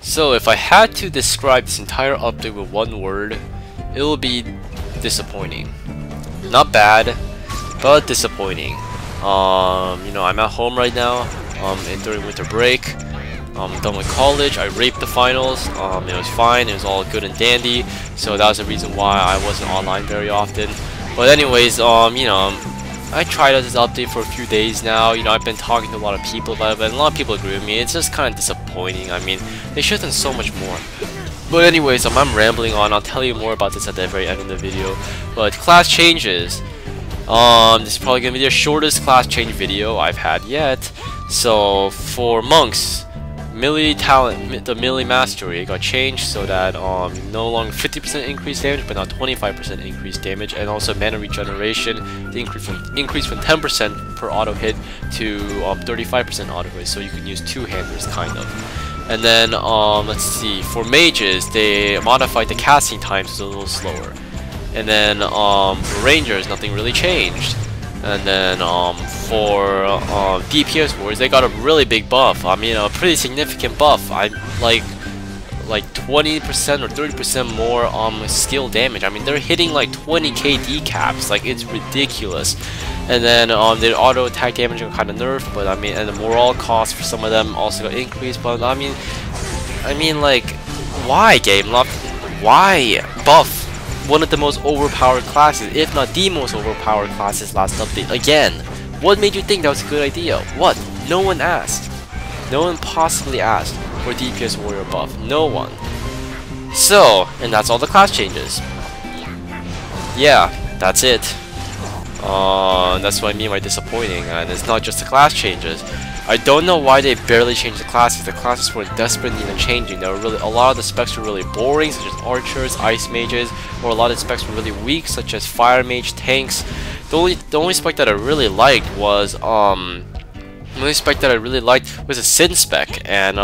So if I had to describe this entire update with one word, it will be disappointing. Not bad, but disappointing. I'm at home right now, during winter break. I'm done with college. I raped the finals. It was fine. It was all good and dandy. So that was the reason why I wasn't online very often. But anyways, I tried out this update for a few days now. I've been talking to a lot of people about it, but a lot of people agree with me. It's just kind of disappointing. I mean, they should have done so much more. But anyways, I'm rambling on. I'll tell you more about this at the very end of the video. But class changes. This is probably gonna be the shortest class change video I've had yet. So for monks, melee talent, the melee mastery got changed so that no longer 50% increased damage, but now 25% increased damage, and also mana regeneration the increase from 10% per auto hit to 35% auto hit, so you can use two-handers kind of. And then let's see, for mages they modified the casting time so it's a little slower. And then for rangers nothing really changed. And then for DPS wars, they got a really big buff. I mean, a pretty significant buff. I'm like 20% or 30% more skill damage. I mean, they're hitting like 20 KD caps. Like, it's ridiculous. And then the auto attack damage got kind of nerfed, but I mean, and the morale cost for some of them also got increased. But I mean, like, why game lock? Why buff one of the most overpowered classes, if not the most overpowered classes last update again? What made you think that was a good idea? What? No one asked. No one possibly asked for DPS warrior buff. No one. So, and that's all the class changes. Yeah, that's it. That's what I mean by disappointing, and it's not just the class changes. I don't know why they barely changed the classes. The classes were in desperate need of changing. There were really a lot of the specs were really boring, such as archers, ice mages, or a lot of the specs were really weak, such as fire mage, tanks. The only spec that I really liked was a Sin spec, and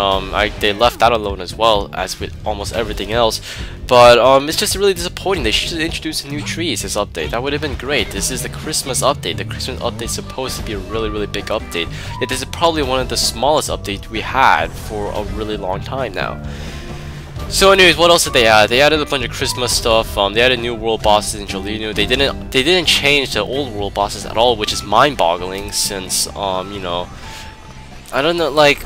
they left that alone as well as with almost everything else. But it's just really disappointing. They should introduce new trees this update. That would have been great. This is the Christmas update. The Christmas update is supposed to be a really big update. Yet this is probably one of the smallest updates we had for a really long time now. So anyways, what else did they add? They added a bunch of Christmas stuff. They added new world bosses in Jolino. They didn't change the old world bosses at all, which is mind-boggling since I don't know, like,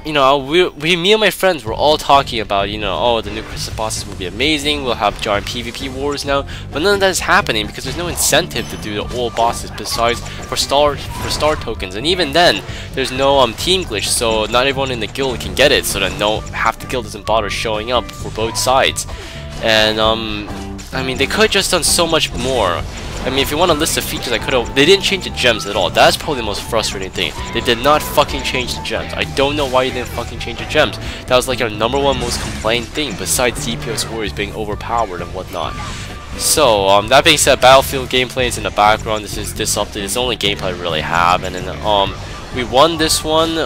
me and my friends were all talking about, oh, the new Christmas bosses will be amazing, we'll have giant PvP wars now, but none of that is happening because there's no incentive to do the old bosses besides for star tokens, and even then, there's no team glitch, so not everyone in the guild can get it, so that half the guild doesn't bother showing up for both sides. And I mean, they could have just done so much more. I mean, if you want a list of features, they didn't change the gems at all. That's probably the most frustrating thing. They did not fucking change the gems. I don't know why you didn't fucking change the gems. That was like our #1 most complained thing, besides DPS warriors being overpowered and whatnot. So, that being said, Battlefield gameplay is in the background. This update is the only gameplay I really have, and then we won this one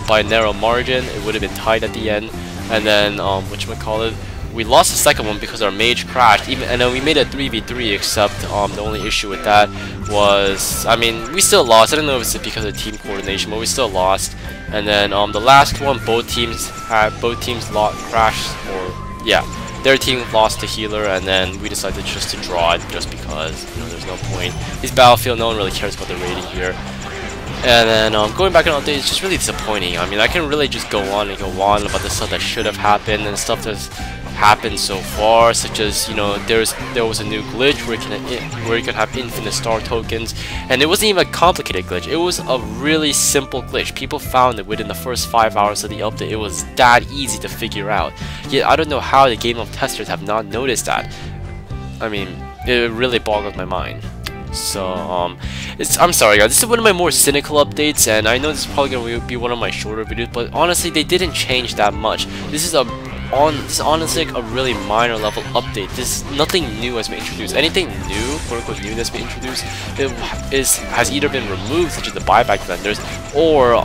by a narrow margin. It would have been tied at the end, and then whatchamacallit, we lost the second one because our mage crashed, and then we made a 3v3, except the only issue with that was, I mean, we still lost. I don't know if it's because of team coordination, but we still lost. And then the last one, both teams crashed, or yeah, their team lost the healer, and then we decided just to draw it just because, there's no point. This Battlefield, no one really cares about the rating here. And then going back on update, it's just really disappointing. I mean, I can really just go on and go on about the stuff that should have happened and stuff that's happened so far, such as, there was a new glitch where you can have infinite star tokens, and it wasn't even a complicated glitch. It was a really simple glitch. People found it within the first 5 hours of the update. It was that easy to figure out. Yet I don't know how the game of testers have not noticed that. I mean, it really boggles my mind. So I'm sorry guys, this is one of my more cynical updates, and I know this is probably going to be one of my shorter videos, but honestly they didn't change that much. This is honestly like a really minor level update. Nothing new has been introduced. Anything new, quote-unquote new, that's been introduced has either been removed, such as the buyback vendors, or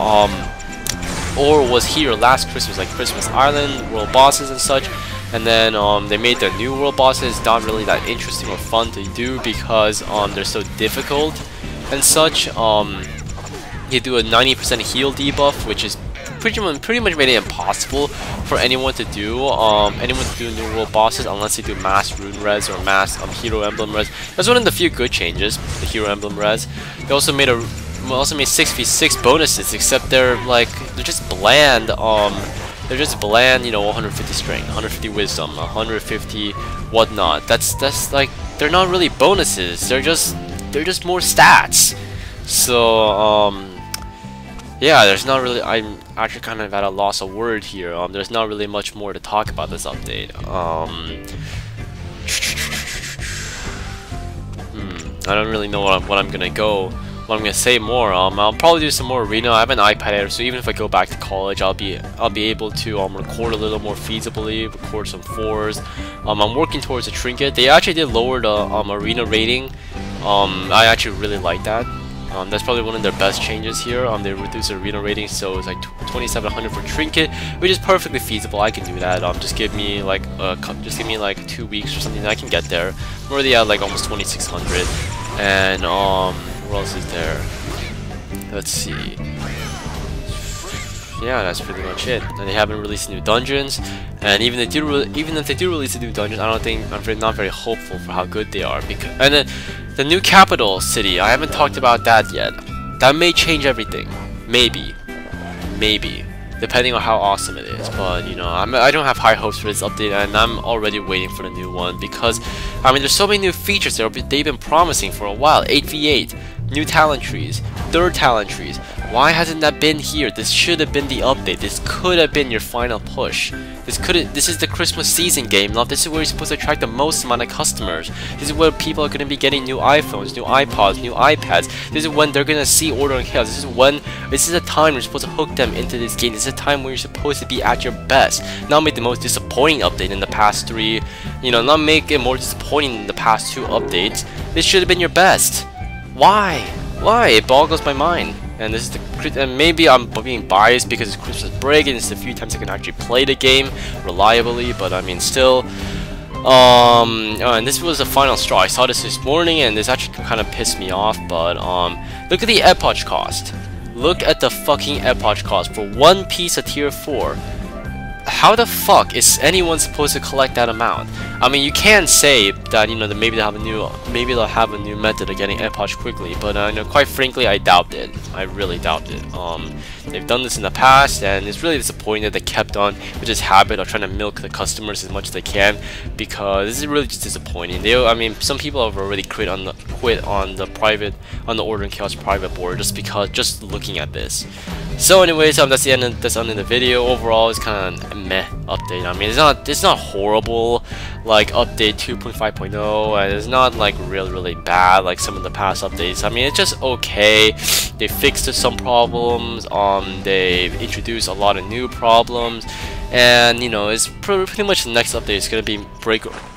was here last Christmas, like Christmas Island, world bosses and such. And then they made the new world bosses not really that interesting or fun to do because they're so difficult and such. You do a 90% heal debuff, which is pretty much made it impossible for anyone to do new world bosses unless they do mass rune res or mass hero emblem res. That's one of the few good changes, the hero emblem res. They also made 6v6 bonuses, except they're just bland. They're just bland, you know, 150 strength, 150 wisdom, 150 whatnot. That's like, they're not really bonuses. They're just more stats. So yeah, there's not really. I'm actually kind of at a loss of word here. There's not really much more to talk about this update. I don't really know what I'm gonna say more. I'll probably do some more arena. I have an iPad Air, so even if I go back to college, I'll be able to record a little more feasibly, record some 4s. I'm working towards a trinket. They actually did lower the arena rating. I actually really like that. That's probably one of their best changes here. They reduced the arena rating, so it's like 2,700 for trinket, which is perfectly feasible. I can do that. Just give me like 2 weeks or something, and I can get there. I'm already at like almost 2,600, and what else is there? Let's see. Yeah, that's pretty much it. And they haven't released new dungeons, and even if they do release a new dungeon, I'm not very hopeful for how good they are. And then the new capital city, I haven't talked about that yet. That may change everything, maybe, depending on how awesome it is. But you know, I don't have high hopes for this update, and I'm already waiting for the new one because I mean, there's so many new features they've been promising for a while. 8v8, new talent trees, 3rd talent trees. Why hasn't that been here? This should have been the update. This could have been your final push. This is the Christmas season game. Now this is where you're supposed to attract the most amount of customers. This is where people are going to be getting new iPhones, new iPods, new iPads. This is when they're going to see Order and Chaos. This is a time you're supposed to hook them into this game. This is a time where you're supposed to be at your best. Not make the most disappointing update in the past 3. You know, not make it more disappointing than the past 2 updates. This should have been your best. Why? Why? It boggles my mind. And this is and maybe I'm being biased because it's Christmas break and it's the few times I can actually play the game reliably, but I mean still. And this was the final straw. I saw this morning and this actually kind of pissed me off, but look at the epoch cost. Look at the fucking epoch cost for one piece of tier 4. How the fuck is anyone supposed to collect that amount? I mean, you can say that, you know, that maybe they'll have a new method of getting epoch quickly, but you know, quite frankly, I doubt it. I really doubt it. They've done this in the past, and it's really disappointing that they kept on with this habit of trying to milk the customers as much as they can, because this is really just disappointing. I mean, some people have already quit on the Order and Chaos private board just looking at this. So anyways, that's the end of the video. Overall, it's kind of a meh update. I mean, it's not horrible like update 2.5.0, and it's not like really bad like some of the past updates. I mean, it's just okay. They fixed some problems. They've introduced a lot of new problems, and you know, it's pretty much the next update is gonna be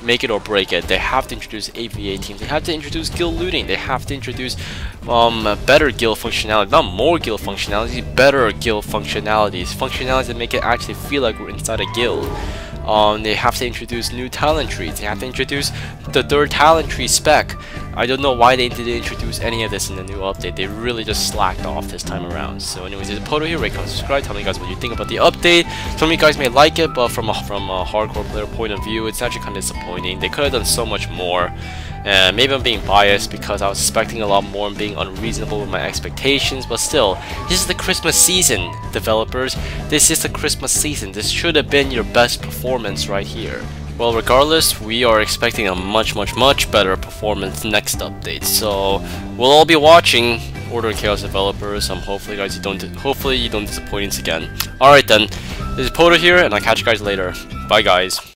make it or break it. They have to introduce 8v8 teams. They have to introduce guild looting. They have to introduce better guild functionality, not more guild functionality, better guild functionalities that make it actually feel like we're inside a guild. They have to introduce new talent trees. They have to introduce the 3rd talent tree spec. I don't know why they didn't introduce any of this in the new update. They really just slacked off this time around. So anyways, it's Pohdoh here. Rate, comment, subscribe. Tell me guys what you think about the update. Some of you guys may like it, but from a hardcore player point of view, it's actually kind of disappointing. They could have done so much more. And maybe I'm being biased because I was expecting a lot more and being unreasonable with my expectations, but still, this is the Christmas season, developers. This is the Christmas season. This should have been your best performance right here. Well, regardless, we are expecting a much better performance next update. So we'll all be watching, Order and Chaos developers. Hopefully you don't disappoint us again. Alright then, this is Pohdoh here, and I'll catch you guys later. Bye guys.